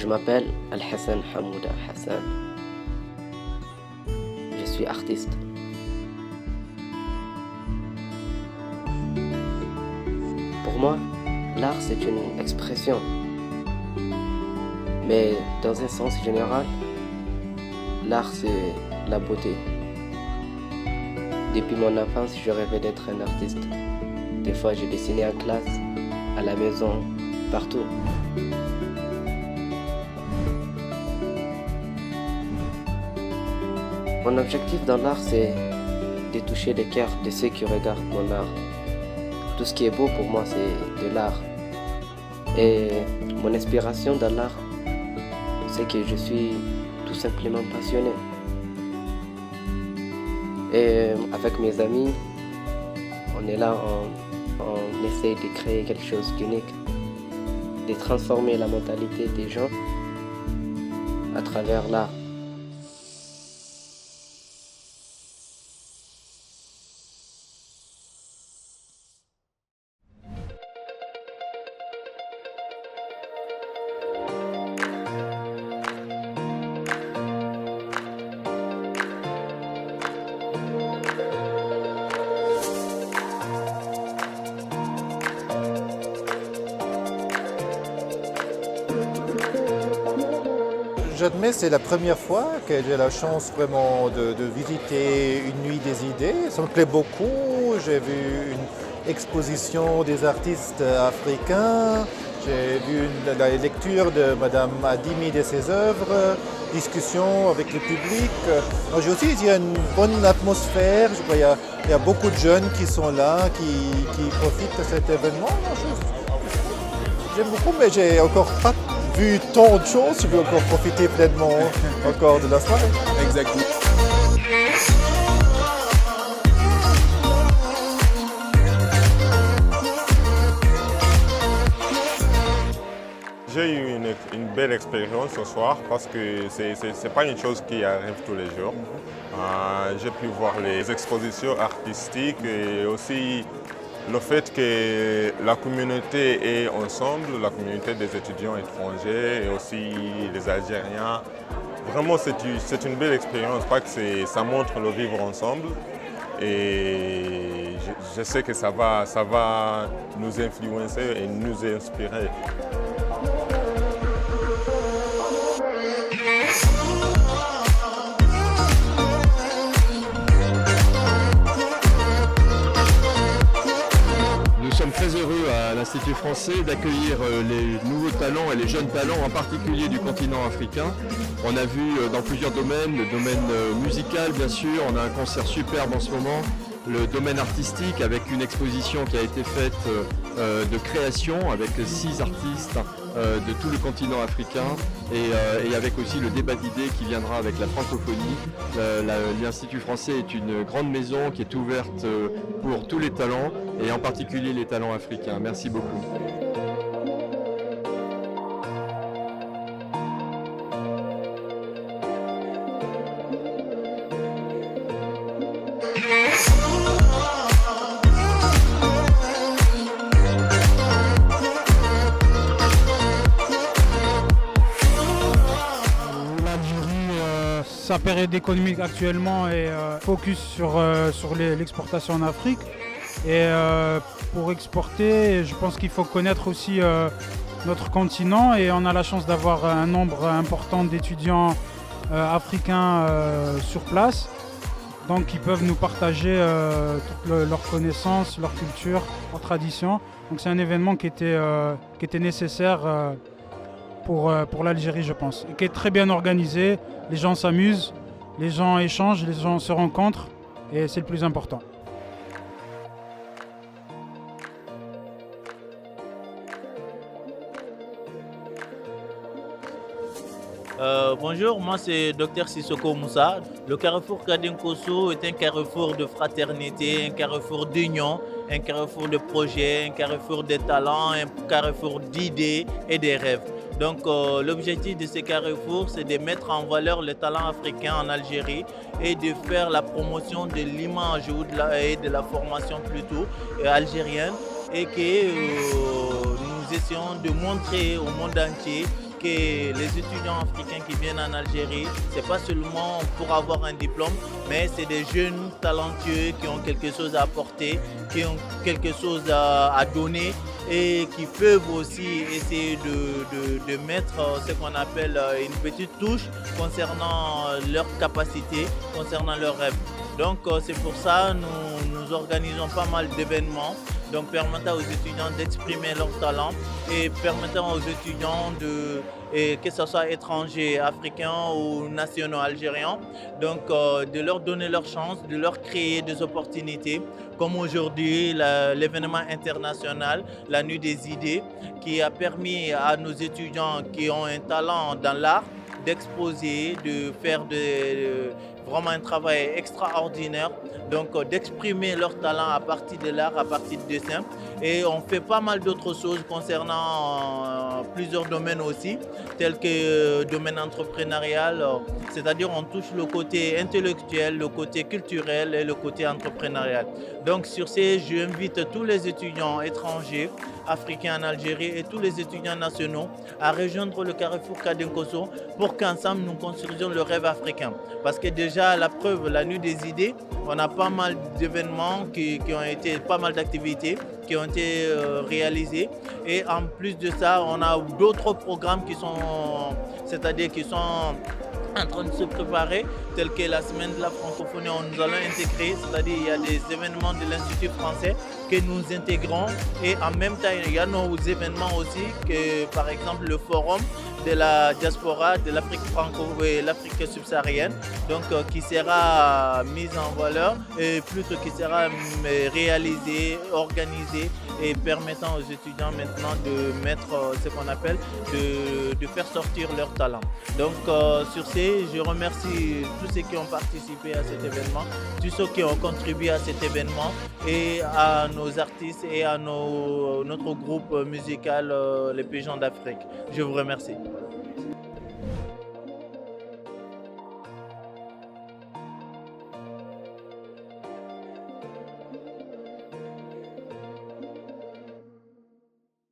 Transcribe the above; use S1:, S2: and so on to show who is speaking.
S1: Je m'appelle Al-Hassan Hamouda Hassan. Je suis artiste. Pour moi, l'art c'est une expression. Mais dans un sens général, l'art c'est la beauté. Depuis mon enfance, je rêvais d'être un artiste. Des fois, j'ai dessiné en classe, à la maison, partout. Mon objectif dans l'art, c'est de toucher les cœurs de ceux qui regardent mon art. Tout ce qui est beau pour moi, c'est de l'art. Et mon inspiration dans l'art, c'est que je suis tout simplement passionné. Et avec mes amis, on est là, on essaye de créer quelque chose d'unique, de transformer la mentalité des gens à travers l'art.
S2: J'admets, c'est la première fois que j'ai la chance vraiment de visiter une nuit des idées. Ça me plaît beaucoup. J'ai vu une exposition des artistes africains. J'ai vu la lecture de Madame Adimi de ses œuvres, discussion avec le public. J'ai aussi dit, il y a une bonne atmosphère. Je crois il y a beaucoup de jeunes qui sont là, qui profitent de cet événement. J'aime beaucoup, mais j'ai encore pas vu tant de choses, je veux encore profiter pleinement encore de la soirée.
S3: Exactement.
S4: J'ai eu une belle expérience ce soir parce que c'est pas une chose qui arrive tous les jours. J'ai pu voir les expositions artistiques et aussi le fait que la communauté est ensemble, la communauté des étudiants étrangers et aussi les Algériens. Vraiment, c'est une belle expérience, parce que ça montre le vivre ensemble. Et je sais que ça va nous influencer et nous inspirer.
S3: Nous sommes très heureux à l'Institut français d'accueillir les nouveaux talents et les jeunes talents, en particulier du continent africain. On a vu dans plusieurs domaines, le domaine musical bien sûr, on a un concert superbe en ce moment, le domaine artistique avec une exposition qui a été faite de création avec 6 artistes de tout le continent africain et avec aussi le débat d'idées qui viendra avec la francophonie. L'Institut français est une grande maison qui est ouverte pour tous les talents et en particulier les talents africains. Merci beaucoup.
S5: Sa période économique actuellement est focus sur l'exportation en Afrique. Et pour exporter, je pense qu'il faut connaître aussi notre continent et on a la chance d'avoir un nombre important d'étudiants africains sur place. Donc ils peuvent nous partager toutes leurs connaissances, leur culture, leurs traditions. Donc c'est un événement qui était nécessaire pour l'Algérie, je pense, et qui est très bien organisé. Les gens s'amusent, les gens échangent, les gens se rencontrent et c'est le plus important.
S6: Bonjour, moi c'est Dr Sissoko Moussa. Le carrefour Kadinkoso est un carrefour de fraternité, un carrefour d'union, un carrefour de projets, un carrefour de talents, un carrefour d'idées et des rêves. Donc l'objectif de ce carrefour, c'est de mettre en valeur le talent africain en Algérie et de faire la promotion de l'image et de la formation plutôt algérienne et que nous essayons de montrer au monde entier que les étudiants africains qui viennent en Algérie, c'est pas seulement pour avoir un diplôme, mais c'est des jeunes talentueux qui ont quelque chose à apporter, qui ont quelque chose à donner et qui peuvent aussi essayer de mettre ce qu'on appelle une petite touche concernant leurs capacités, concernant leurs rêves. Donc c'est pour ça que nous organisons pas mal d'événements, donc permettant aux étudiants d'exprimer leurs talents et permettant aux étudiants que ce soit étrangers, africains ou nationaux algériens, donc de leur donner leur chance, de leur créer des opportunités, comme aujourd'hui l'événement international, la Nuit des idées, qui a permis à nos étudiants qui ont un talent dans l'art d'exposer, de faire vraiment un travail extraordinaire, donc d'exprimer leur talent à partir de l'art, à partir du dessin. Et on fait pas mal d'autres choses concernant plusieurs domaines aussi, tels que le domaine entrepreneurial, c'est-à-dire on touche le côté intellectuel, le côté culturel et le côté entrepreneurial. Donc sur ces, j'invite tous les étudiants étrangers, africains en Algérie et tous les étudiants nationaux à rejoindre le Carrefour Kadinkoso pour qu'ensemble nous construisions le rêve africain. Parce que déjà, la preuve, la Nuit des idées, on a pas mal d'événements qui ont été, pas mal d'activités qui ont été réalisées. Et en plus de ça, on a d'autres programmes qui sont, c'est-à-dire qui sont en train de se préparer, tels que la semaine de la francophonie, nous allons intégrer, c'est-à-dire il y a des événements de l'Institut français que nous intégrons et en même temps il y a nos événements aussi, que par exemple le forum de la diaspora de l'Afrique et l'Afrique subsaharienne, donc qui sera mis en valeur et plutôt qui sera réalisé, organisé et permettant aux étudiants maintenant de mettre ce qu'on appelle, de faire sortir leur talent. Donc sur ce, je remercie tous ceux qui ont participé à cet événement, tous ceux qui ont contribué à cet événement et à nos artistes et à notre groupe musical Les Pigeons d'Afrique. Je vous remercie.